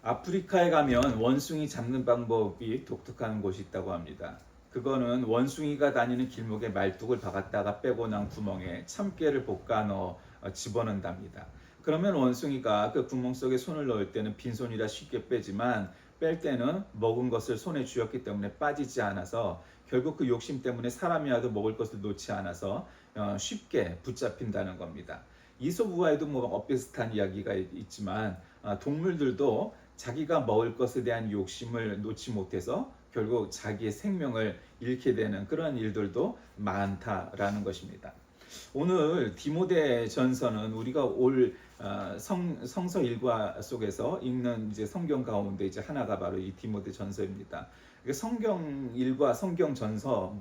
아프리카에 가면 원숭이 잡는 방법이 독특한 곳이 있다고 합니다. 그거는 원숭이가 다니는 길목에 말뚝을 박았다가 빼고 난 구멍에 참깨를 볶아 넣어 집어넣는답니다. 그러면 원숭이가 그 구멍 속에 손을 넣을 때는 빈손이라 쉽게 빼지만 뺄 때는 먹은 것을 손에 쥐었기 때문에 빠지지 않아서 결국 그 욕심 때문에 사람이라도 먹을 것을 놓지 않아서 쉽게 붙잡힌다는 겁니다. 이솝우화에도 뭐 비슷한 이야기가 있지만 동물들도 자기가 먹을 것에 대한 욕심을 놓지 못해서 결국 자기의 생명을 잃게 되는 그런 일들도 많다라는 것입니다. 오늘 디모데 전서는 우리가 올 성서 일과 속에서 읽는 이제 성경 가운데 이제 하나가 바로 이 디모데 전서입니다. 성경 일과 성경 전서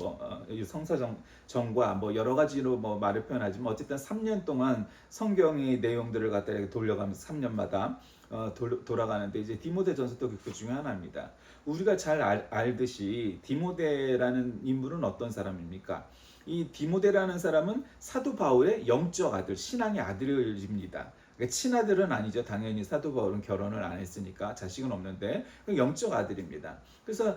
성서 정과 뭐 여러 가지로 뭐 말을 표현하지만 어쨌든 3년 동안 성경의 내용들을 갖다 이렇게 돌려가면서 3년마다 돌아가는데 이제 디모데 전서도 그 중에 하나입니다. 우리가 잘 알듯이 디모데라는 인물은 어떤 사람입니까? 이 디모데라는 사람은 사도 바울의 영적 아들, 신앙의 아들입니다. 그러니까 친아들은 아니죠. 당연히 사도 바울은 결혼을 안 했으니까 자식은 없는데 영적 아들입니다. 그래서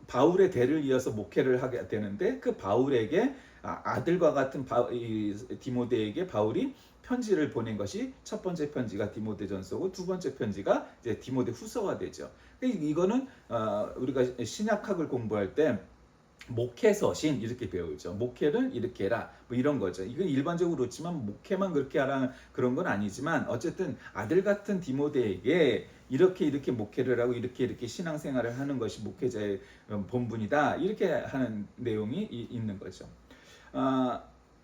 바울의 대를 이어서 목회를 하게 되는데 그 바울에게 아들과 같은 디모데에게 바울이 편지를 보낸 것이 첫 번째 편지가 디모데전서고 두 번째 편지가 이제 디모데 후서가 되죠. 이거는 우리가 신약학을 공부할 때 목회서신 이렇게 배우죠. 목회를 이렇게 해라 뭐 이런 거죠. 이건 일반적으로 그렇지만 목회만 그렇게 하라는 그런 건 아니지만 어쨌든 아들 같은 디모데에게 이렇게 목회를 하고 이렇게 신앙생활을 하는 것이 목회자의 본분이다 이렇게 하는 내용이 있는 거죠.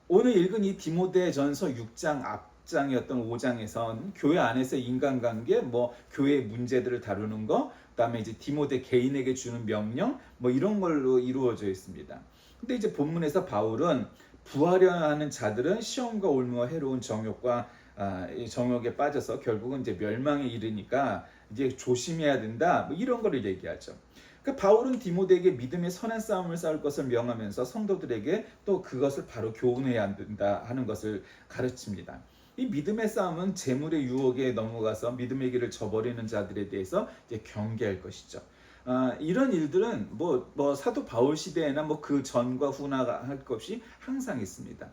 오늘 읽은 이 디모데전서 6장 앞장이었던 5장에선 교회 안에서 인간관계, 뭐 교회의 문제들을 다루는 거, 그다음에 이제 디모데 개인에게 주는 명령, 뭐 이런 걸로 이루어져 있습니다. 근데 이제 본문에서 바울은 부하려 하는 자들은 시험과 올무와 해로운 정욕과 정욕에 빠져서 결국은 이제 멸망에 이르니까 이제 조심해야 된다, 뭐 이런 거를 얘기하죠. 그러니까 바울은 디모데에게 믿음의 선한 싸움을 싸울 것을 명하면서 성도들에게 또 그것을 바로 교훈해야 된다 하는 것을 가르칩니다. 이 믿음의 싸움은 재물의 유혹에 넘어가서 믿음의 길을 저버리는 자들에 대해서 이제 경계할 것이죠. 이런 일들은 뭐 사도 바울 시대에나 뭐 그 전과 후나 할 것 없이 항상 있습니다.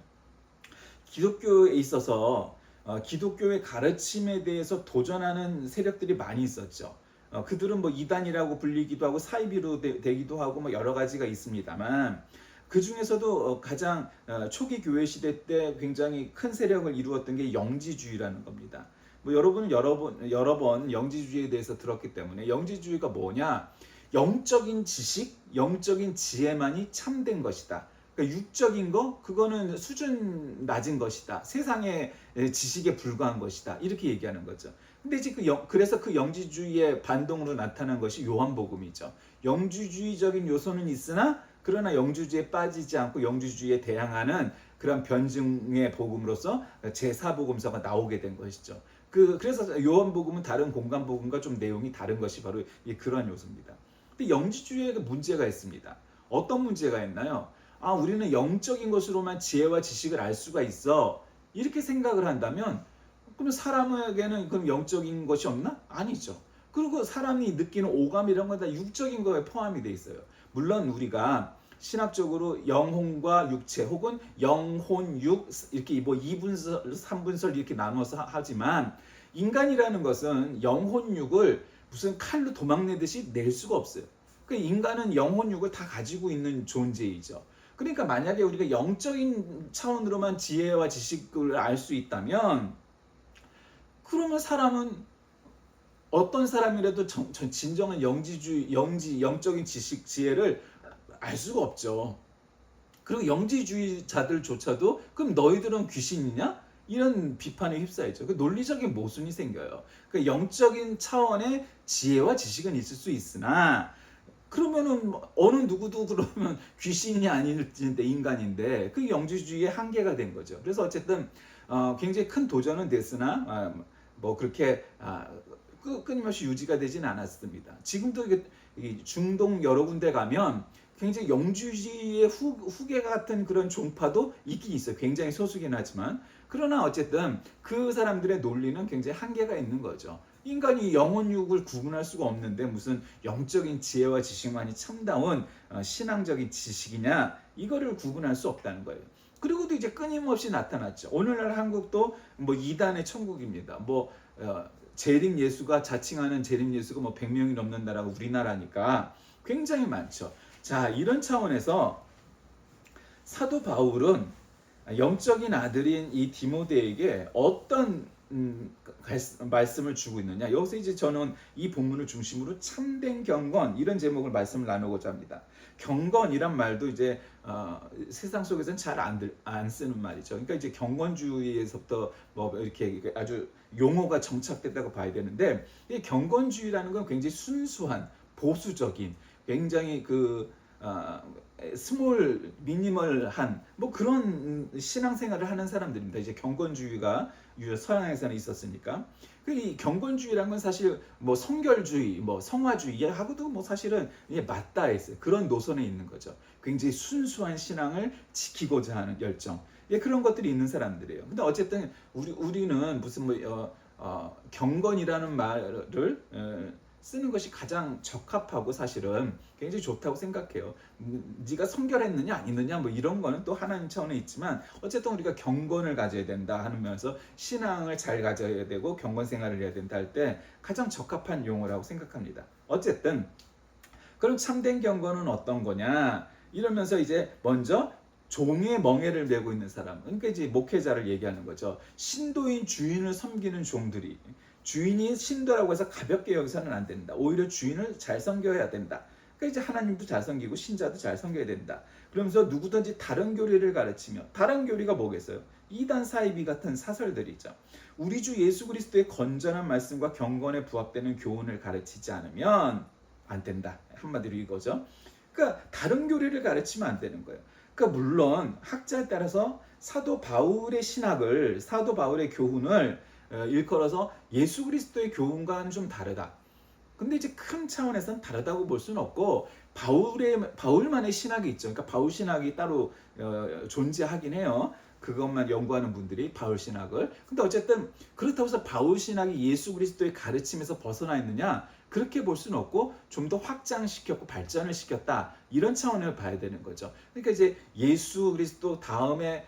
기독교에 있어서 기독교의 가르침에 대해서 도전하는 세력들이 많이 있었죠. 그들은 뭐 이단이라고 불리기도 하고 사이비로 되기도 하고 뭐 여러 가지가 있습니다만 그 중에서도 가장 초기 교회 시대 때 굉장히 큰 세력을 이루었던 게 영지주의라는 겁니다. 뭐 여러분은 여러 번 영지주의에 대해서 들었기 때문에 영지주의가 뭐냐? 영적인 지식, 영적인 지혜만이 참된 것이다. 그러니까 육적인 거 그거는 수준 낮은 것이다. 세상의 지식에 불과한 것이다. 이렇게 얘기하는 거죠. 근데 이제 그래서 그 영지주의의 반동으로 나타난 것이 요한복음이죠. 영지주의적인 요소는 있으나 그러나 영지주의에 빠지지 않고 영지주의에 대항하는 그런 변증의 복음으로서 제4복음서가 나오게 된 것이죠. 그래서 요한복음은 다른 공간복음과 좀 내용이 다른 것이 바로 그런 요소입니다. 근데 영지주의에 문제가 있습니다. 어떤 문제가 있나요? 우리는 영적인 것으로만 지혜와 지식을 알 수가 있어. 이렇게 생각을 한다면 그럼 사람에게는 그럼 영적인 것이 없나? 아니죠. 그리고 사람이 느끼는 오감 이런 건 다 육적인 거에 포함이 돼 있어요. 물론 우리가 신학적으로 영혼과 육체 혹은 영혼, 육 이렇게 뭐 2분설, 3분설 이렇게 나눠서 하지만 인간이라는 것은 영혼, 육을 무슨 칼로 도망내듯이 낼 수가 없어요. 그러니까 인간은 영혼, 육을 다 가지고 있는 존재이죠. 그러니까 만약에 우리가 영적인 차원으로만 지혜와 지식을 알 수 있다면 그러면 사람은 어떤 사람이라도 진정한 영적인 지식, 지혜를 알 수가 없죠. 그리고 영지주의자들조차도 그럼 너희들은 귀신이냐? 이런 비판에 휩싸이죠. 그 논리적인 모순이 생겨요. 그 영적인 차원의 지혜와 지식은 있을 수 있으나 그러면은 어느 누구도 그러면 귀신이 아닌데 인간인데 그 영지주의의 한계가 된 거죠. 그래서 어쨌든 굉장히 큰 도전은 됐으나 뭐 그렇게 끊임없이 유지가 되지는 않았습니다. 지금도 중동 여러 군데 가면 굉장히 영주주의의 후계 같은 그런 종파도 있긴 있어요. 굉장히 소수긴 하지만 그러나 어쨌든 그 사람들의 논리는 굉장히 한계가 있는 거죠. 인간이 영혼육을 구분할 수가 없는데 무슨 영적인 지혜와 지식만이 참다운 신앙적인 지식이냐, 이거를 구분할 수 없다는 거예요. 그리고도 이제 끊임없이 나타났죠. 오늘날 한국도 뭐 이단의 천국입니다. 뭐 재림 예수가, 자칭하는 재림 예수가 뭐 100명이 넘는 나라가 우리나라니까 굉장히 많죠. 자, 이런 차원에서 사도 바울은 영적인 아들인 이 디모데에게 어떤 말씀을 주고 있느냐. 여기서 이제 저는 이 본문을 중심으로 참된 경건, 이런 제목을 말씀을 나누고자 합니다. 경건이란 말도 이제 세상 속에서는 잘 안 쓰는 말이죠. 그러니까 이제 경건주의에서부터 뭐 이렇게 아주 용어가 정착됐다고 봐야 되는데, 이 경건주의라는 건 굉장히 순수한, 보수적인, 굉장히 스몰 미니멀한 뭐 그런 신앙생활을 하는 사람들입니다. 이제 경건주의가 서양에서는 있었으니까. 이 경건주의란 건 사실 뭐 성결주의, 뭐 성화주의하고도 뭐 사실은 이게 맞닿아 있어요. 그런 노선에 있는 거죠. 굉장히 순수한 신앙을 지키고자 하는 열정. 예, 그런 것들이 있는 사람들이에요. 근데 어쨌든 우리는 무슨 경건이라는 말을 쓰는 것이 가장 적합하고 사실은 굉장히 좋다고 생각해요. 네가 성결했느냐 아니느냐 뭐 이런 거는 또 하나님 차원에 있지만, 어쨌든 우리가 경건을 가져야 된다 하면서 신앙을 잘 가져야 되고 경건 생활을 해야 된다 할 때 가장 적합한 용어라고 생각합니다. 어쨌든 그럼 참된 경건은 어떤 거냐 이러면서 이제 먼저 종의 멍에를 메고 있는 사람, 그러니까 이제 목회자를 얘기하는 거죠. 신도인 주인을 섬기는 종들이, 주인이 신도라고 해서 가볍게 여기서는 안 된다. 오히려 주인을 잘 섬겨야 된다. 그러니까 이제 하나님도 잘 섬기고 신자도 잘 섬겨야 된다. 그러면서 누구든지 다른 교리를 가르치며, 다른 교리가 뭐겠어요? 이단 사이비 같은 사설들이죠. 우리 주 예수 그리스도의 건전한 말씀과 경건에 부합되는 교훈을 가르치지 않으면 안 된다. 한마디로 이거죠. 그러니까 다른 교리를 가르치면 안 되는 거예요. 그러니까 물론 학자에 따라서 사도 바울의 신학을, 사도 바울의 교훈을 일컬어서 예수 그리스도의 교훈과는 좀 다르다. 근데 이제 큰 차원에서는 다르다고 볼 수는 없고, 바울만의 신학이 있죠. 그러니까 바울 신학이 따로 존재하긴 해요. 그것만 연구하는 분들이 바울 신학을. 근데 어쨌든 그렇다고 해서 바울 신학이 예수 그리스도의 가르침에서 벗어나 있느냐, 그렇게 볼 수는 없고 좀 더 확장시켰고 발전을 시켰다, 이런 차원을 봐야 되는 거죠. 그러니까 이제 예수 그리스도 다음에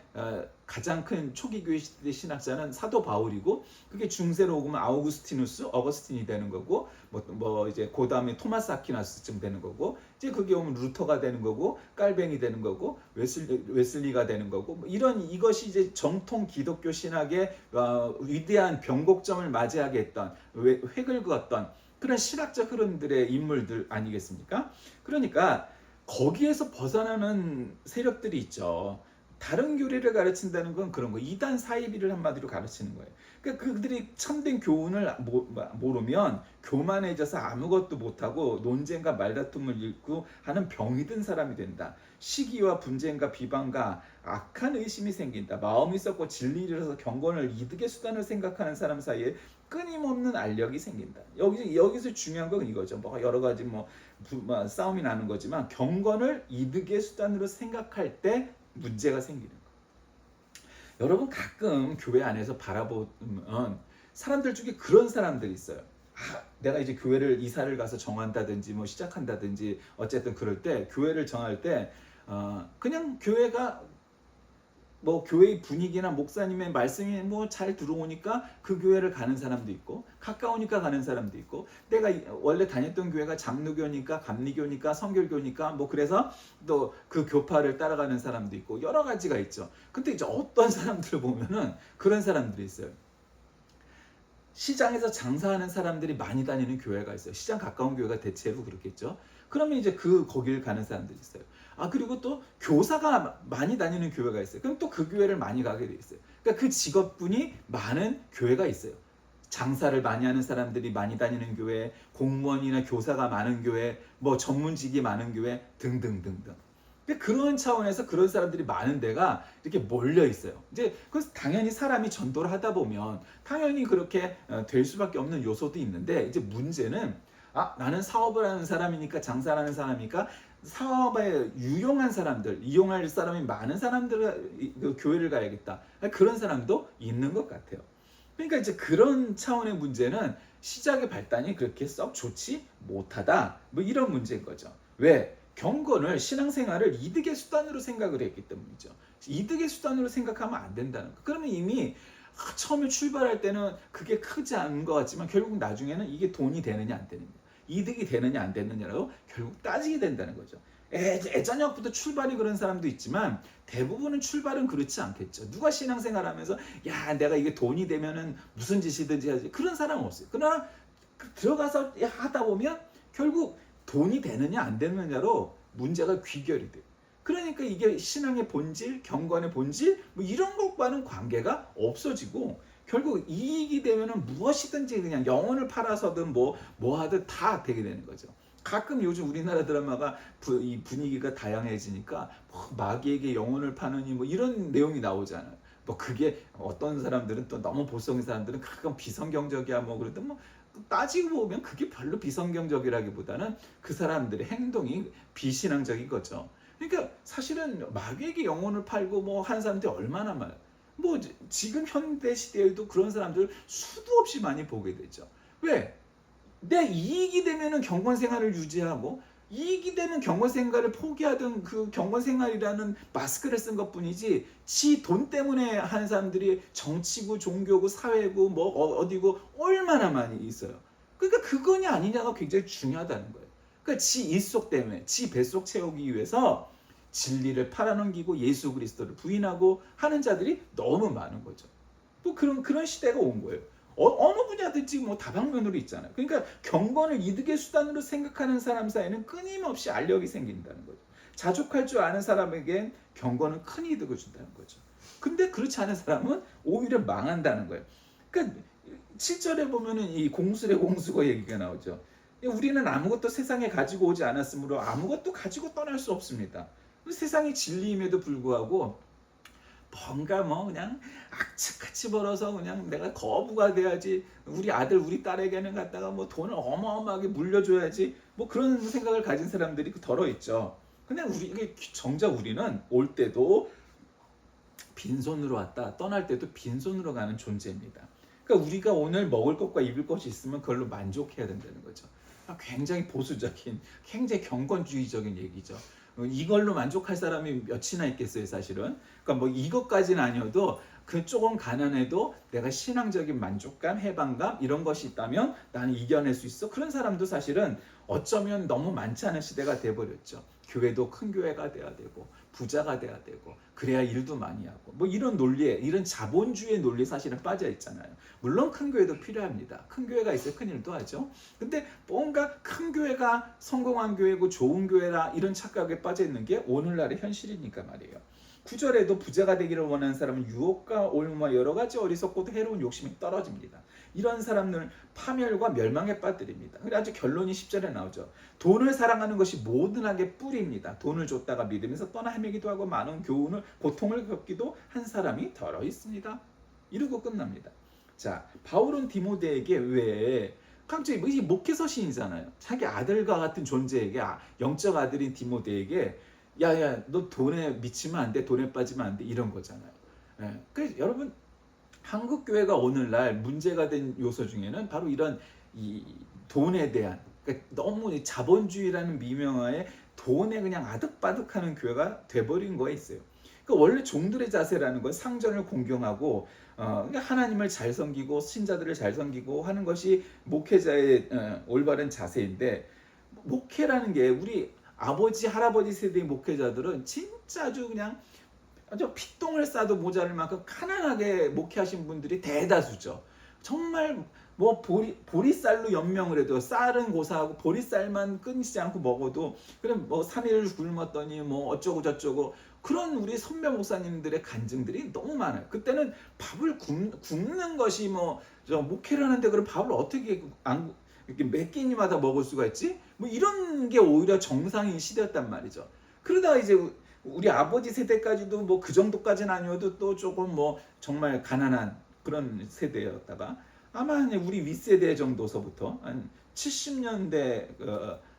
가장 큰 초기 교회 시대 신학자는 사도 바울이고, 그게 중세로 오면 어거스틴이 되는 거고, 뭐 이제 그 다음에 토마스 아퀴나스쯤 되는 거고, 이제 그게 오면 루터가 되는 거고, 깔뱅이 되는 거고, 웨슬리가 되는 거고, 뭐 이것이 이제 정통 기독교 신학의 위대한 변곡점을 맞이하게 했던, 획을 그었던 그런 신학적 흐름들의 인물들 아니겠습니까? 그러니까 거기에서 벗어나는 세력들이 있죠. 다른 교리를 가르친다는 건 그런 거, 이단 사이비를 한마디로 가르치는 거예요. 그러니까 그들이 참된 교훈을 모르면 교만해져서 아무것도 못하고 논쟁과 말다툼을 일고 하는 병이 든 사람이 된다. 시기와 분쟁과 비방과 악한 의심이 생긴다. 마음이 썩고 진리를 잃어서 경건을 이득의 수단을 생각하는 사람 사이에 끊임없는 알력이 생긴다. 여기서 중요한 건 이거죠. 뭐 여러 가지 싸움이 나는 거지만, 경건을 이득의 수단으로 생각할 때 문제가 생기는 거예요. 여러분, 가끔 교회 안에서 바라보면 사람들 중에 그런 사람들이 있어요. 내가 이제 교회를 이사를 가서 정한다든지 뭐 시작한다든지 어쨌든 그럴 때, 교회를 정할 때 그냥 교회가 뭐 교회의 분위기나 목사님의 말씀이 뭐 잘 들어오니까 그 교회를 가는 사람도 있고, 가까우니까 가는 사람도 있고, 내가 원래 다녔던 교회가 장로교니까 감리교니까 성결교니까 뭐 그래서 또 그 교파를 따라가는 사람도 있고, 여러 가지가 있죠. 근데 이제 어떤 사람들을 보면은 그런 사람들이 있어요. 시장에서 장사하는 사람들이 많이 다니는 교회가 있어요. 시장 가까운 교회가 대체로 그렇겠죠. 그러면 이제 거길 가는 사람들이 있어요. 그리고 또 교사가 많이 다니는 교회가 있어요. 그럼 또 그 교회를 많이 가게 돼 있어요. 그러니까 그 직업군이 많은 교회가 있어요. 장사를 많이 하는 사람들이 많이 다니는 교회, 공무원이나 교사가 많은 교회, 뭐 전문직이 많은 교회 등등등등. 그런 차원에서 그런 사람들이 많은 데가 이렇게 몰려 있어요. 이제 그래서 당연히 사람이 전도를 하다 보면 당연히 그렇게 될 수밖에 없는 요소도 있는데, 이제 문제는 나는 사업을 하는 사람이니까, 장사를 하는 사람이니까 사업에 유용한 사람들, 이용할 사람이 많은 사람들 교회를 가야겠다, 그런 사람도 있는 것 같아요. 그러니까 이제 그런 차원의 문제는 시작의 발단이 그렇게 썩 좋지 못하다. 뭐 이런 문제인 거죠. 왜? 경건을 신앙생활을 이득의 수단으로 생각을 했기 때문이죠. 이득의 수단으로 생각하면 안 된다는 거. 그러면 이미 처음에 출발할 때는 그게 크지 않은 것 같지만 결국 나중에는 이게 돈이 되느냐 안 되느냐, 이득이 되느냐 안 되느냐로 결국 따지게 된다는 거죠. 애저녁부터 출발이 그런 사람도 있지만 대부분은 출발은 그렇지 않겠죠. 누가 신앙생활하면서 야 내가 이게 돈이 되면은 무슨 짓이든지 하지 그런 사람은 없어요. 그러나 들어가서 하다 보면 결국 돈이 되느냐 안 되느냐로 문제가 귀결이 돼요. 그러니까 이게 신앙의 본질, 경건의 본질 뭐 이런 것과는 관계가 없어지고 결국 이익이 되면은 무엇이든지 그냥 영혼을 팔아서든 뭐 하든 다 되게 되는 거죠. 가끔 요즘 우리나라 드라마가 이 분위기가 다양해지니까 뭐 마귀에게 영혼을 파느니 뭐 이런 내용이 나오잖아요. 뭐 그게 어떤 사람들은 또 너무 보수적인 사람들은 가끔 비성경적이야 뭐 그러든 뭐 따지고 보면 그게 별로 비성경적이라기보다는 그 사람들의 행동이 비신앙적인 거죠. 그러니까 사실은 마귀에게 영혼을 팔고 뭐 하는 사람들이 얼마나 많아요. 뭐 지금 현대 시대에도 그런 사람들 수도 없이 많이 보게 되죠. 왜? 내 이익이 되면은 경건 생활을 유지하고 이익이 되면 경건 생활을 포기하던 그 경건 생활이라는 마스크를 쓴 것뿐이지 지 돈 때문에 하는 사람들이 정치고 종교고 사회고 뭐 어디고 얼마나 많이 있어요. 그러니까 그거냐 아니냐가 굉장히 중요하다는 거예요. 그러니까 지 일속 때문에 지 뱃속 채우기 위해서 진리를 팔아넘기고 예수 그리스도를 부인하고 하는 자들이 너무 많은 거죠. 또 그런 시대가 온 거예요. 어느 분야든지 뭐 다방면으로 있잖아요. 그러니까 경건을 이득의 수단으로 생각하는 사람 사이에는 끊임없이 알력이 생긴다는 거죠. 자족할 줄 아는 사람에겐 경건은 큰 이득을 준다는 거죠. 근데 그렇지 않은 사람은 오히려 망한다는 거예요. 그러니까 7절에 보면은 이 공술의 공수거 얘기가 나오죠. 우리는 아무것도 세상에 가지고 오지 않았으므로 아무것도 가지고 떠날 수 없습니다. 세상이 진리임에도 불구하고 뭔가 뭐 그냥 악착같이 벌어서 그냥 내가 거부가 돼야지, 우리 아들 우리 딸에게는 갖다가 뭐 돈을 어마어마하게 물려줘야지, 뭐 그런 생각을 가진 사람들이 덜어 있죠. 근데 정작 우리는 올 때도 빈손으로 왔다 떠날 때도 빈손으로 가는 존재입니다. 그러니까 우리가 오늘 먹을 것과 입을 것이 있으면 그걸로 만족해야 된다는 거죠. 굉장히 보수적인, 굉장히 경건주의적인 얘기죠. 이걸로 만족할 사람이 몇이나 있겠어요, 사실은. 그러니까 뭐 이것까지는 아니어도 그 조금 가난해도 내가 신앙적인 만족감, 해방감 이런 것이 있다면 나는 이겨낼 수 있어. 그런 사람도 사실은 어쩌면 너무 많지 않은 시대가 돼버렸죠. 교회도 큰 교회가 돼야 되고 부자가 돼야 되고 그래야 일도 많이 하고 뭐 이런 논리에, 이런 자본주의의 논리에 사실은 빠져 있잖아요. 물론 큰 교회도 필요합니다. 큰 교회가 있어야 큰 일도 하죠. 근데 뭔가 큰 교회가 성공한 교회고 좋은 교회라 이런 착각에 빠져 있는 게 오늘날의 현실이니까 말이에요. 9절에도 부자가 되기를 원하는 사람은 유혹과 올무와 여러 가지 어리석고도 해로운 욕심이 떨어집니다. 이런 사람들은 파멸과 멸망에 빠뜨립니다. 그래 아주 결론이 10절에 나오죠. 돈을 사랑하는 것이 모든 악의 뿌리입니다. 돈을 줬다가 믿으면서 떠나 헤매기도 하고 많은 교훈을 고통을 겪기도 한 사람이 더러 있습니다. 이러고 끝납니다. 자, 바울은 디모데에게 왜 갑자기 목회서 시인이잖아요. 자기 아들과 같은 존재에게, 영적 아들인 디모데에게 야야 너 돈에 미치면 안 돼, 돈에 빠지면 안 돼, 이런 거잖아요. 예. 그래서 여러분 한국 교회가 오늘날 문제가 된 요소 중에는 바로 이런 이 돈에 대한, 그러니까 너무 자본주의라는 미명하에 돈에 그냥 아득바득하는 교회가 돼버린 거에 있어요. 그러니까 원래 종들의 자세라는 건 상전을 공경하고 그러니까 하나님을 잘 섬기고 신자들을 잘 섬기고 하는 것이 목회자의 올바른 자세인데, 목회라는 게 우리 아버지 할아버지 세대의 목회자들은 진짜 아주 그냥 아주 피똥을 싸도 모자랄 만큼 가난하게 목회하신 분들이 대다수죠. 정말 뭐 보리쌀로 연명을 해도 쌀은 고사하고 보리쌀만 끊이지 않고 먹어도 그럼 뭐 3일 굶었더니 뭐 어쩌고 저쩌고, 그런 우리 선배 목사님들의 간증들이 너무 많아요. 그때는 밥을 굽는 것이 뭐 저 목회를 하는데 그럼 밥을 어떻게 이렇게 몇 끼니마다 먹을 수가 있지? 뭐 이런 게 오히려 정상인 시대였단 말이죠. 그러다가 이제 우리 아버지 세대까지도 뭐 그 정도까지는 아니어도 또 조금 뭐 정말 가난한 그런 세대였다가 아마 우리 윗세대 정도서부터 한 70년대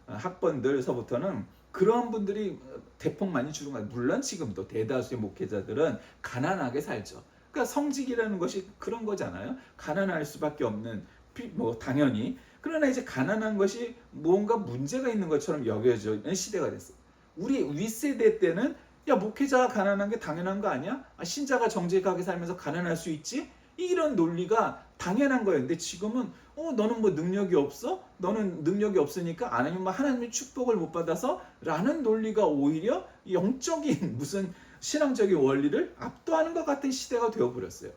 학번들서부터는 그런 분들이 대폭 많이 줄은 거예요. 물론 지금도 대다수의 목회자들은 가난하게 살죠. 그러니까 성직이라는 것이 그런 거잖아요. 가난할 수밖에 없는 뭐 당연히. 그러나 이제 가난한 것이 뭔가 문제가 있는 것처럼 여겨지는 시대가 됐어요. 우리 윗세대 때는 야, 목회자가 가난한 게 당연한 거 아니야? 신자가 정직하게 살면서 가난할 수 있지? 이런 논리가 당연한 거였는데 지금은 너는 뭐 능력이 없어? 너는 능력이 없으니까 아니면 뭐 하나님의 축복을 못 받아서? 라는 논리가 오히려 영적인 무슨 신앙적인 원리를 압도하는 것 같은 시대가 되어버렸어요.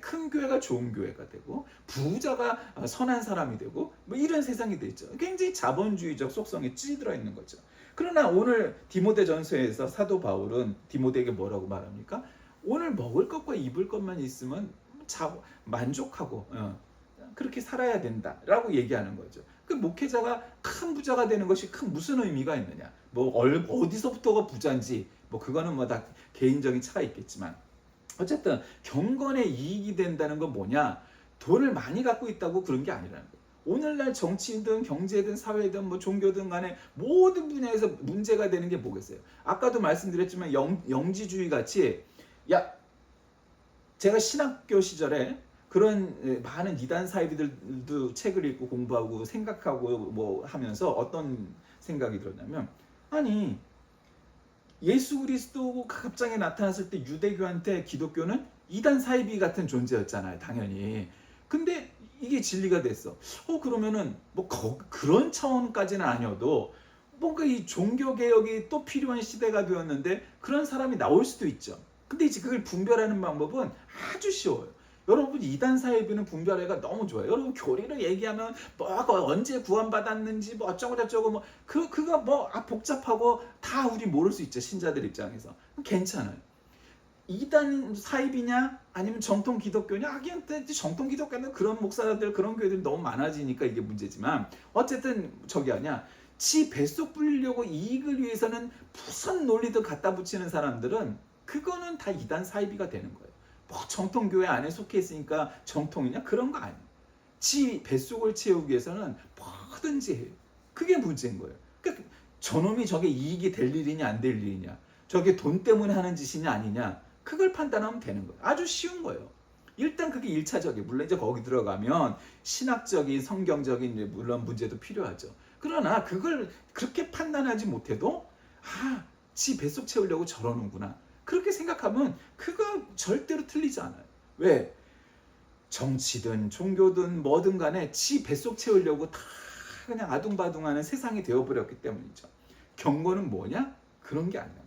큰 교회가 좋은 교회가 되고 부자가 선한 사람이 되고 뭐 이런 세상이 됐죠. 굉장히 자본주의적 속성이 찌들어 있는 거죠. 그러나 오늘 디모데전서에서 사도 바울은 디모데에게 뭐라고 말합니까? 오늘 먹을 것과 입을 것만 있으면 만족하고 그렇게 살아야 된다라고 얘기하는 거죠. 그 목회자가 큰 부자가 되는 것이 무슨 의미가 있느냐? 뭐 어디서부터가 부자인지 뭐 그거는 뭐 다 개인적인 차가 있겠지만 어쨌든 경건에 이익이 된다는 건 뭐냐? 돈을 많이 갖고 있다고 그런 게 아니라는 거예요. 오늘날 정치든 경제든 사회든 뭐 종교든 간에 모든 분야에서 문제가 되는 게 뭐겠어요? 아까도 말씀드렸지만 영지주의 같이 제가 신학교 시절에 그런 많은 이단 사이비들도 책을 읽고 공부하고 생각하고 뭐 하면서 어떤 생각이 들었냐면 아니 예수 그리스도가 갑자기 나타났을 때 유대교한테 기독교는 이단 사이비 같은 존재였잖아요. 당연히. 근데 이게 진리가 됐어. 그러면은 뭐 그런 차원까지는 아니어도 뭔가 이 종교개혁이 또 필요한 시대가 되었는데 그런 사람이 나올 수도 있죠. 근데 이제 그걸 분별하는 방법은 아주 쉬워요. 여러분 이단 사이비는 분별하기가 너무 좋아요. 여러분 교리를 얘기하면 뭐 언제 구원받았는지 뭐 어쩌고 저쩌고 뭐 그거 뭐 복잡하고 다 우리 모를 수 있죠. 신자들 입장에서. 괜찮아요. 이단 사입이냐 아니면 정통 기독교냐 하긴 정통 기독교는 그런 목사들 그런 교회들이 너무 많아지니까 이게 문제지만 어쨌든 저기 아니야 지 뱃속 불리려고 이익을 위해서는 무슨 논리도 갖다 붙이는 사람들은 그거는 다 이단 사이비가 되는 거예요. 뭐 정통교회 안에 속해 있으니까 정통이냐 그런 거 아니에요. 지 뱃속을 채우기 위해서는 뭐든지 해요. 그게 문제인 거예요. 그러니까 저놈이 저게 이익이 될 일이냐 안 될 일이냐 저게 돈 때문에 하는 짓이냐 아니냐 그걸 판단하면 되는 거예요. 아주 쉬운 거예요. 일단 그게 1차적이에요. 물론 이제 거기 들어가면 신학적인 성경적인 물론 문제도 필요하죠. 그러나 그걸 그렇게 판단하지 못해도 지 뱃속 채우려고 저러는구나. 그렇게 생각하면 그거 절대로 틀리지 않아요. 왜? 정치든 종교든 뭐든 간에 지 뱃속 채우려고 다 그냥 아둥바둥하는 세상이 되어버렸기 때문이죠. 경건은 뭐냐? 그런 게 아니야.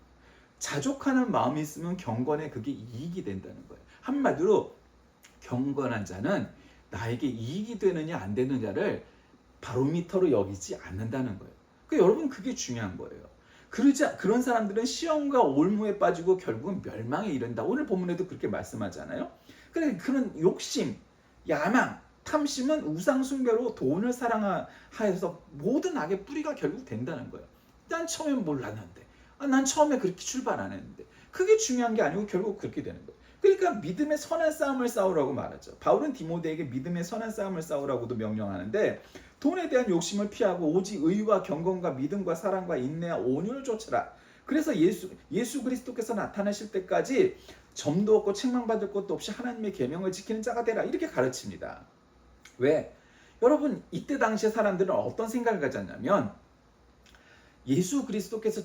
자족하는 마음이 있으면 경건에 그게 이익이 된다는 거예요. 한마디로 경건한 자는 나에게 이익이 되느냐 안 되느냐를 바로미터로 여기지 않는다는 거예요. 그러니까 여러분 그게 중요한 거예요. 그런 사람들은 시험과 올무에 빠지고 결국은 멸망에 이른다. 오늘 본문에도 그렇게 말씀하잖아요. 그런 욕심, 야망, 탐심은 우상숭배로 돈을 사랑하여서 모든 악의 뿌리가 결국 된다는 거예요. 난 처음엔 몰랐는데 난 처음에 그렇게 출발 안 했는데 그게 중요한 게 아니고 결국 그렇게 되는 거예요. 그러니까 믿음의 선한 싸움을 싸우라고 말하죠. 바울은 디모데에게 믿음의 선한 싸움을 싸우라고도 명령하는데 돈에 대한 욕심을 피하고 오직 의와 경건과 믿음과 사랑과 인내와 온유를 좇으라. 그래서 예수 그리스도께서 나타나실 때까지 점도 없고 책망받을 것도 없이 하나님의 계명을 지키는 자가 되라. 이렇게 가르칩니다. 왜? 여러분 이때 당시에 사람들은 어떤 생각을 가졌냐면 예수 그리스도께서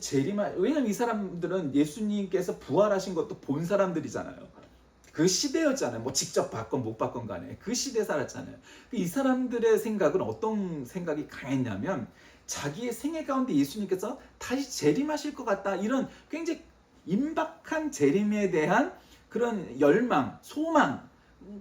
왜냐면 이 사람들은 예수님께서 부활하신 것도 본 사람들이잖아요. 그 시대였잖아요. 뭐 직접 봤건 못 봤건 간에 그 시대에 살았잖아요. 이 사람들의 생각은 어떤 생각이 강했냐면 자기의 생애 가운데 예수님께서 다시 재림하실 것 같다. 이런 굉장히 임박한 재림에 대한 그런 열망, 소망,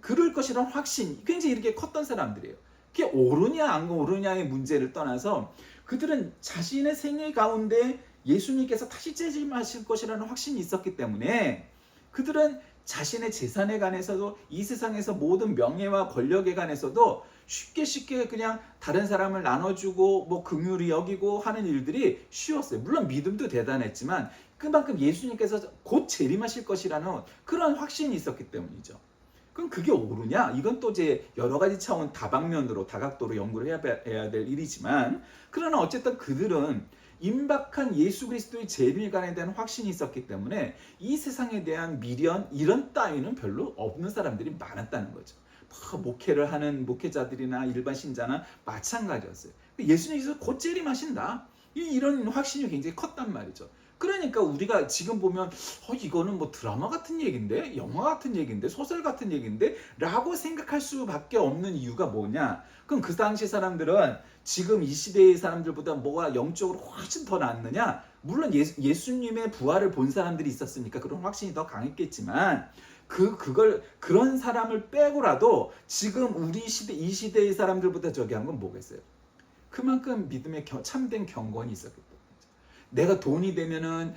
그럴 것이라는 확신 굉장히 이렇게 컸던 사람들이에요. 그게 옳으냐 안 옳으냐의 문제를 떠나서 그들은 자신의 생애 가운데 예수님께서 다시 재림하실 것이라는 확신이 있었기 때문에 그들은 자신의 재산에 관해서도 이 세상에서 모든 명예와 권력에 관해서도 쉽게 그냥 다른 사람을 나눠주고 뭐 긍휼히 여기고 하는 일들이 쉬웠어요. 물론 믿음도 대단했지만 그만큼 예수님께서 곧 재림하실 것이라는 그런 확신이 있었기 때문이죠. 그럼 그게 옳으냐? 이건 또 이제 여러 가지 차원 다방면으로 다각도로 연구를 해야 될 일이지만, 그러나 어쨌든 그들은 임박한 예수 그리스도의 재림관에 대한 확신이 있었기 때문에 이 세상에 대한 미련 이런 따위는 별로 없는 사람들이 많았다는 거죠. 목회를 하는 목회자들이나 일반 신자나 마찬가지였어요. 예수님께서 곧 재림하신다, 이런 확신이 굉장히 컸단 말이죠. 그러니까 우리가 지금 보면 이거는 뭐 드라마 같은 얘기인데, 영화 같은 얘기인데, 소설 같은 얘기인데 라고 생각할 수밖에 없는 이유가 뭐냐? 그럼 그 당시 사람들은 지금 이 시대의 사람들보다 뭐가 영적으로 훨씬 더 낫느냐? 물론 예수님의 부활을 본 사람들이 있었으니까 그런 확신이 더 강했겠지만, 그런 사람을 빼고라도 지금 우리 시대, 이 시대의 사람들보다 저기 한 건 뭐겠어요? 그만큼 믿음의 참된 경건이 있었기 때문에. 내가 돈이 되면은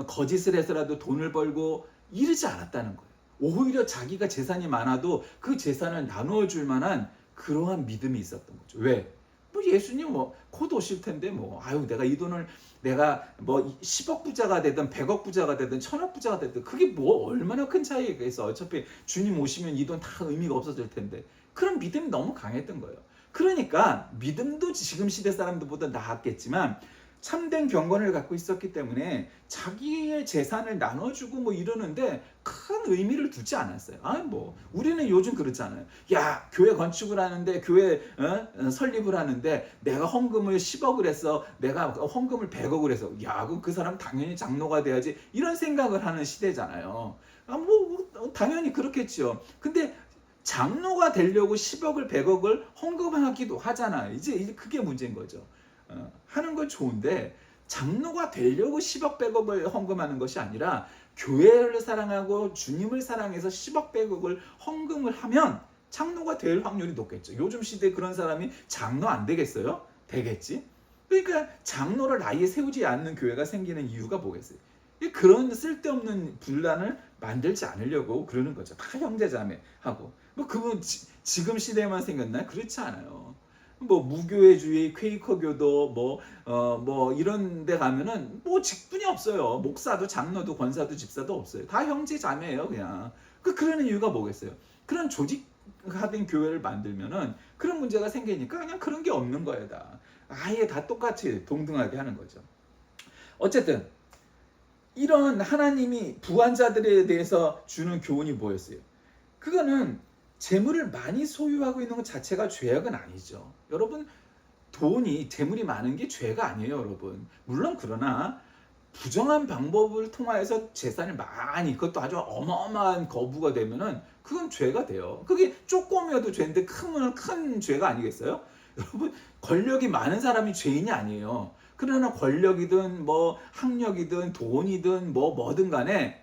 거짓을 해서라도 돈을 벌고 이러지 않았다는 거예요. 오히려 자기가 재산이 많아도 그 재산을 나누어 줄 만한 그러한 믿음이 있었던 거죠. 왜? 뭐 예수님 곧 오실 텐데 내가 이 돈을 내가 10억 부자가 되든 100억 부자가 되든 1000억 부자가 되든 그게 뭐 얼마나 큰 차이가 있어. 어차피 주님 오시면 이 돈 다 의미가 없어질 텐데. 그런 믿음이 너무 강했던 거예요. 그러니까 믿음도 지금 시대 사람들보다 나았겠지만 참된 경건을 갖고 있었기 때문에 자기의 재산을 나눠주고 이러는데 큰 의미를 두지 않았어요. 우리는 요즘 그렇잖아요. 야, 교회 건축을 하는데, 교회 설립을 하는데 내가 헌금을 10억을 했어, 내가 헌금을 100억을 해서, 야, 그럼 그 사람 당연히 장로가 돼야지, 이런 생각을 하는 시대잖아요. 당연히 그렇겠죠. 근데 장로가 되려고 10억을 100억을 헌금하기도 하잖아요. 이제 그게 문제인 거죠. 하는 건 좋은데 장로가 되려고 10억 100억을 헌금하는 것이 아니라 교회를 사랑하고 주님을 사랑해서 10억 100억을 헌금을 하면 장로가 될 확률이 높겠죠. 요즘 시대에 그런 사람이 장로 안 되겠어요? 되겠지. 그러니까 장로를 아예 세우지 않는 교회가 생기는 이유가 뭐겠어요? 그런 쓸데없는 분란을 만들지 않으려고 그러는 거죠. 다 형제자매하고. 그건 지금 시대에만 생겼나요? 그렇지 않아요. 무교회주의, 퀘이커교도 이런 데 가면은 직분이 없어요. 목사도 장로도 권사도 집사도 없어요. 다 형제 자매예요, 그냥. 그러는 이유가 뭐겠어요? 그런 조직화된 교회를 만들면은 그런 문제가 생기니까 그냥 그런 게 없는 거예요, 다. 아예 다 똑같이 동등하게 하는 거죠. 어쨌든 이런 하나님이 부한자들에 대해서 주는 교훈이 뭐였어요? 그거는 재물을 많이 소유하고 있는 것 자체가 죄악은 아니죠. 여러분, 재물이 많은 게 죄가 아니에요, 여러분. 물론 그러나 부정한 방법을 통하여서 재산을 많이, 그것도 아주 어마어마한 거부가 되면은 그건 죄가 돼요. 그게 조금이어도 죄인데 크면 큰 죄가 아니겠어요? 여러분, 권력이 많은 사람이 죄인이 아니에요. 그러나 권력이든 학력이든 돈이든 뭐든 간에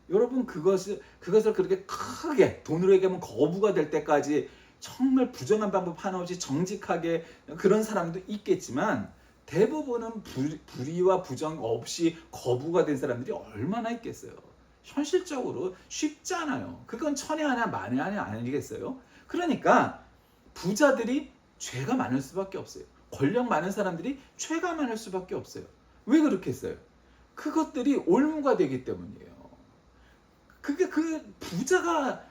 여러분 그것을 그렇게 크게 돈으로 얘기하면 거부가 될 때까지 정말 부정한 방법 하나 없이 정직하게 그런 사람도 있겠지만, 대부분은 불의와 부정 없이 거부가 된 사람들이 얼마나 있겠어요. 현실적으로 쉽지 않아요. 그건 천에 하나 만에 하나 아니겠어요. 그러니까 부자들이 죄가 많을 수밖에 없어요. 권력 많은 사람들이 죄가 많을 수밖에 없어요. 왜 그렇게 했어요? 그것들이 올무가 되기 때문이에요. 그게 큰 부자가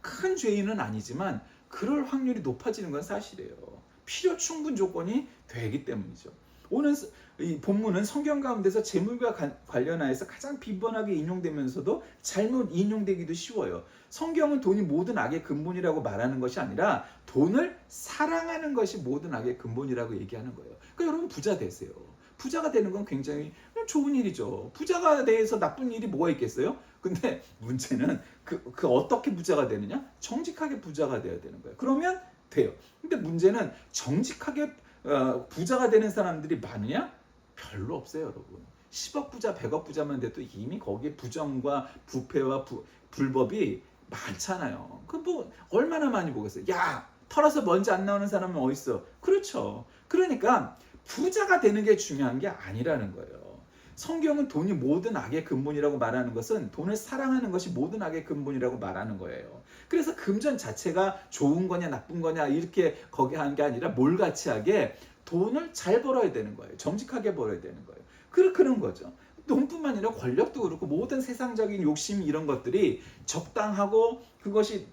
큰 죄인은 아니지만 그럴 확률이 높아지는 건 사실이에요. 필요 충분 조건이 되기 때문이죠. 오늘 이 본문은 성경 가운데서 재물과 관련하여서 가장 빈번하게 인용되면서도 잘못 인용되기도 쉬워요. 성경은 돈이 모든 악의 근본이라고 말하는 것이 아니라 돈을 사랑하는 것이 모든 악의 근본이라고 얘기하는 거예요. 그러니까 여러분 부자 되세요. 부자가 되는 건 굉장히 좋은 일이죠. 부자가 돼서 나쁜 일이 뭐가 있겠어요? 근데 문제는 그 어떻게 부자가 되느냐? 정직하게 부자가 돼야 되는 거예요. 그러면 돼요. 근데 문제는 정직하게 부자가 되는 사람들이 많으냐? 별로 없어요, 여러분. 10억 부자, 100억 부자만 돼도 이미 거기에 부정과 부패와 불법이 많잖아요. 얼마나 많이 보겠어요? 야, 털어서 먼지 안 나오는 사람은 어디 있어? 그렇죠. 그러니까 부자가 되는 게 중요한 게 아니라는 거예요. 성경은 돈이 모든 악의 근본이라고 말하는 것은 돈을 사랑하는 것이 모든 악의 근본이라고 말하는 거예요. 그래서 금전 자체가 좋은 거냐 나쁜 거냐 이렇게 거기 하는 게 아니라 몰같이하게 돈을 잘 벌어야 되는 거예요. 정직하게 벌어야 되는 거예요. 그런 거죠. 돈뿐만 아니라 권력도 그렇고 모든 세상적인 욕심 이런 것들이 적당하고 그것이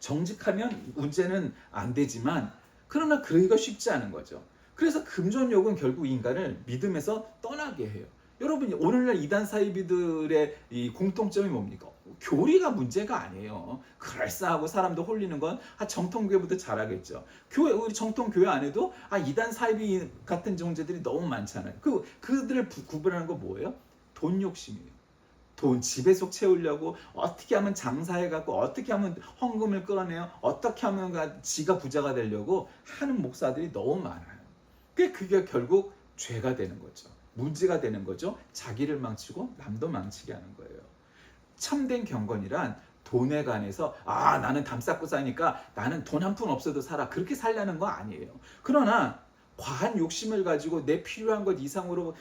정직하면 문제는 안 되지만 그러나 그러기가 쉽지 않은 거죠. 그래서 금전욕은 결국 인간을 믿음에서 떠나게 해요. 여러분 오늘날 이단 사이비들의 이 공통점이 뭡니까? 교리가 문제가 아니에요. 그럴싸하고 사람도 홀리는 건 정통교회부터 잘하겠죠. 우리 정통교회 안에도 이단 사이비 같은 존재들이 너무 많잖아요. 그들을 구분하는 건 뭐예요? 돈 욕심이에요. 돈 지배속 채우려고 어떻게 하면 장사해갖고 어떻게 하면 헌금을 끌어내요, 어떻게 하면 지가 부자가 되려고 하는 목사들이 너무 많아요. 그게 결국 죄가 되는 거죠. 문제가 되는 거죠. 자기를 망치고 남도 망치게 하는 거예요. 참된 경건이란 돈에 관해서 나는 담 쌓고 사니까 나는 돈 한 푼 없어도 살아, 그렇게 살려는 거 아니에요. 그러나 과한 욕심을 가지고 내 필요한 것 이상으로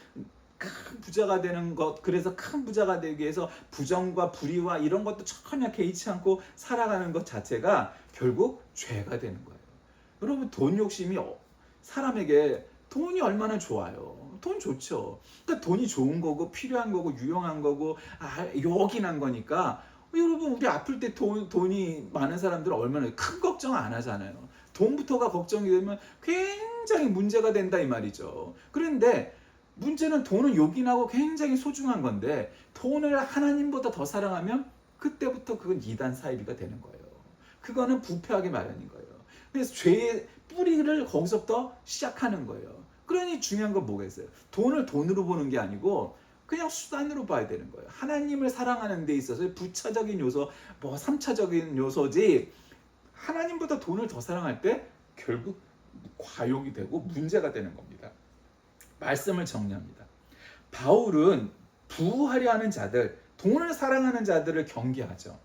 큰 부자가 되는 것, 그래서 큰 부자가 되기 위해서 부정과 불의와 이런 것도 전혀 개의치 않고 살아가는 것 자체가 결국 죄가 되는 거예요. 여러분 돈 욕심이 사람에게 돈이 얼마나 좋아요. 돈 좋죠. 그러니까 돈이 좋은 거고 필요한 거고 유용한 거고 요긴한 거니까 여러분 우리 아플 때 돈이 많은 사람들은 얼마나 큰 걱정 안 하잖아요. 돈부터가 걱정이 되면 굉장히 문제가 된다 이 말이죠. 그런데 문제는 돈은 요긴하고 굉장히 소중한 건데 돈을 하나님보다 더 사랑하면 그때부터 그건 이단 사이비가 되는 거예요. 그거는 부패하게 마련인 거예요. 그래서 죄의 뿌리를 거기서부터 시작하는 거예요. 그러니 중요한 건 뭐겠어요? 돈을 돈으로 보는 게 아니고 그냥 수단으로 봐야 되는 거예요. 하나님을 사랑하는 데 있어서 부차적인 요소, 3차적인 요소지 하나님보다 돈을 더 사랑할 때 결국 과욕이 되고 문제가 되는 겁니다. 말씀을 정리합니다. 바울은 부하려 하는 자들, 돈을 사랑하는 자들을 경계하죠.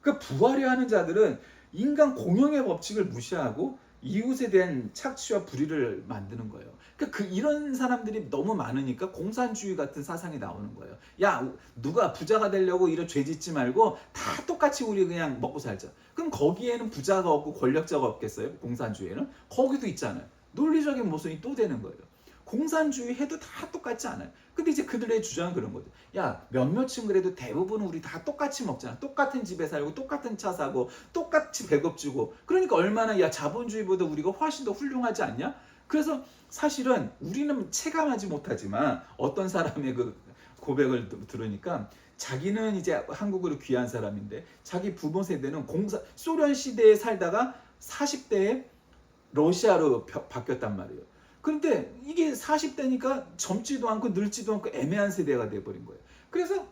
그 부하려 하는 자들은 인간 공영의 법칙을 무시하고 이웃에 대한 착취와 불의를 만드는 거예요. 그러니까 이런 사람들이 너무 많으니까 공산주의 같은 사상이 나오는 거예요. 야, 누가 부자가 되려고 이런 죄 짓지 말고 다 똑같이 우리 그냥 먹고 살자. 그럼 거기에는 부자가 없고 권력자가 없겠어요? 공산주의에는? 거기도 있잖아요. 논리적인 모순이 또 되는 거예요. 공산주의 해도 다 똑같지 않아요. 근데 이제 그들의 주장은 그런 거죠. 야, 몇몇은 그래도 대부분은 우리 다 똑같이 먹잖아. 똑같은 집에 살고 똑같은 차 사고 똑같이 배급 주고. 그러니까 얼마나 자본주의보다 우리가 훨씬 더 훌륭하지 않냐? 그래서 사실은 우리는 체감하지 못하지만 어떤 사람의 그 고백을 들으니까 자기는 이제 한국으로 귀한 사람인데 자기 부모 세대는 소련 시대에 살다가 40대에 러시아로 바뀌었단 말이에요. 그런데 이게 40대니까 젊지도 않고 늙지도 않고 애매한 세대가 돼버린 거예요. 그래서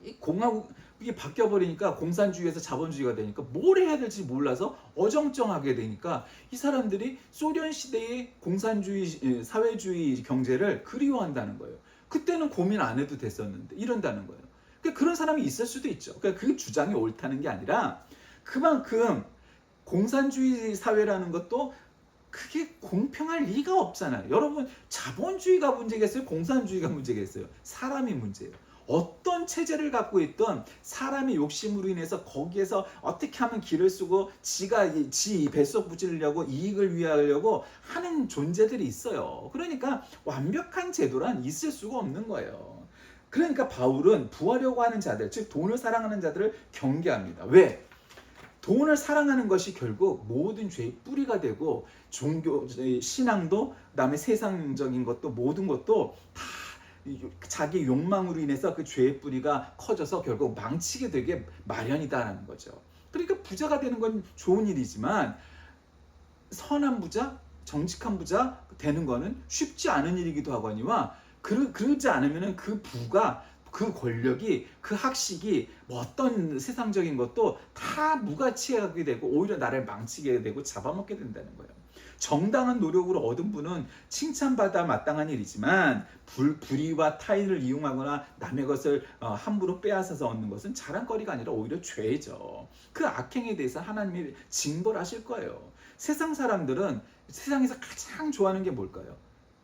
이 공화국이 바뀌어버리니까 공산주의에서 자본주의가 되니까 뭘 해야 될지 몰라서 어정쩡하게 되니까 이 사람들이 소련 시대의 공산주의, 사회주의 경제를 그리워한다는 거예요. 그때는 고민 안 해도 됐었는데 이런다는 거예요. 그러니까 그런 사람이 있을 수도 있죠. 그러니까 그 주장이 옳다는 게 아니라 그만큼 공산주의 사회라는 것도 그게 공평할 리가 없잖아요. 여러분 자본주의가 문제겠어요? 공산주의가 문제겠어요? 사람이 문제예요. 어떤 체제를 갖고 있던 사람의 욕심으로 인해서 거기에서 어떻게 하면 길을 쓰고 지 뱃속 부지려고 이익을 위하려고 하는 존재들이 있어요. 그러니까 완벽한 제도란 있을 수가 없는 거예요. 그러니까 바울은 부하려고 하는 자들, 즉 돈을 사랑하는 자들을 경계합니다. 왜? 돈을 사랑하는 것이 결국 모든 죄의 뿌리가 되고 종교, 신앙도 그다음에 세상적인 것도 모든 것도 다 자기 욕망으로 인해서 그 죄의 뿌리가 커져서 결국 망치게 되게 마련이다라는 거죠. 그러니까 부자가 되는 건 좋은 일이지만 선한 부자, 정직한 부자 되는 거는 쉽지 않은 일이기도 하거니와 그러지 않으면 그 부가 그 권력이 그 학식이 어떤 세상적인 것도 다 무가치하게 되고 오히려 나를 망치게 되고 잡아먹게 된다는 거예요. 정당한 노력으로 얻은 분은 칭찬받아 마땅한 일이지만 불의와 타인을 이용하거나 남의 것을 함부로 빼앗아서 얻는 것은 자랑거리가 아니라 오히려 죄죠. 그 악행에 대해서 하나님이 징벌하실 거예요. 세상 사람들은 세상에서 가장 좋아하는 게 뭘까요?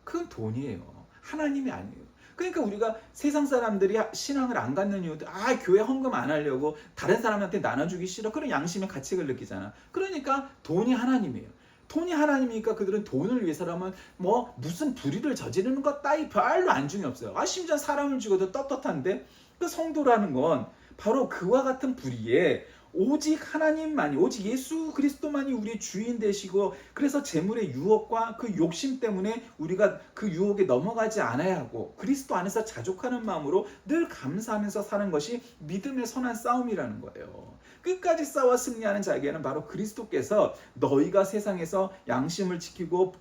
그건 돈이에요. 하나님이 아니에요. 그러니까 우리가 세상 사람들이 신앙을 안 갖는 이유도 교회 헌금 안 하려고 다른 사람한테 나눠주기 싫어. 그런 양심의 가책을 느끼잖아. 그러니까 돈이 하나님이에요. 돈이 하나님이니까 그들은 돈을 위해서라면 뭐 무슨 불의를 저지르는 것 따위 별로 안중이 없어요. 심지어 사람을 죽여도 떳떳한데, 그 성도라는 건 바로 그와 같은 불의에 오직 하나님만이, 오직 예수 그리스도만이 우리의 주인 되시고, 그래서 재물의 유혹과 그 욕심 때문에 우리가 그 유혹에 넘어가지 않아야 하고, 그리스도 안에서 자족하는 마음으로 늘 감사하면서 사는 것이 믿음의 선한 싸움이라는 거예요. 끝까지 싸워 승리하는 자에게는 바로 그리스도께서 너희가 세상에서 양심을 지키고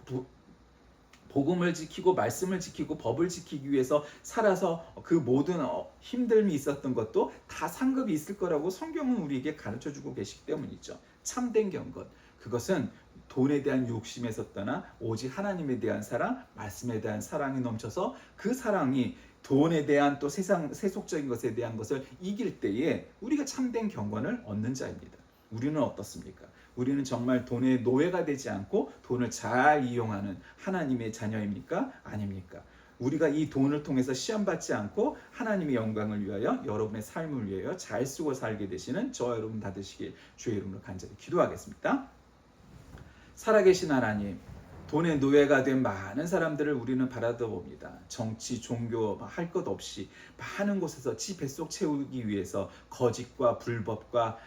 복음을 지키고 말씀을 지키고 법을 지키기 위해서 살아서 그 모든 힘듦이 있었던 것도 다 상급이 있을 거라고 성경은 우리에게 가르쳐주고 계시기 때문이죠. 참된 경건, 그것은 돈에 대한 욕심에서 떠나 오직 하나님에 대한 사랑, 말씀에 대한 사랑이 넘쳐서 그 사랑이 돈에 대한 또 세속적인 것에 대한 것을 이길 때에 우리가 참된 경건을 얻는 자입니다. 우리는 어떻습니까? 우리는 정말 돈의 노예가 되지 않고 돈을 잘 이용하는 하나님의 자녀입니까? 아닙니까? 우리가 이 돈을 통해서 시험받지 않고 하나님의 영광을 위하여, 여러분의 삶을 위하여 잘 쓰고 살게 되시는 저와 여러분 다 되시길 주의 이름으로 간절히 기도하겠습니다. 살아계신 하나님, 돈의 노예가 된 많은 사람들을 우리는 바라봅니다. 정치, 종교 할 것 없이 많은 곳에서 지 뱃속 채우기 위해서 거짓과 불법과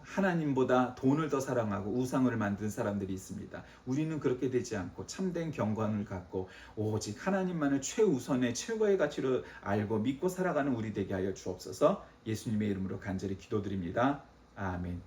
하나님보다 돈을 더 사랑하고 우상을 만든 사람들이 있습니다. 우리는 그렇게 되지 않고 참된 경건을 갖고 오직 하나님만을 최우선의 최고의 가치로 알고 믿고 살아가는 우리 되게 하여 주옵소서. 예수님의 이름으로 간절히 기도드립니다. 아멘.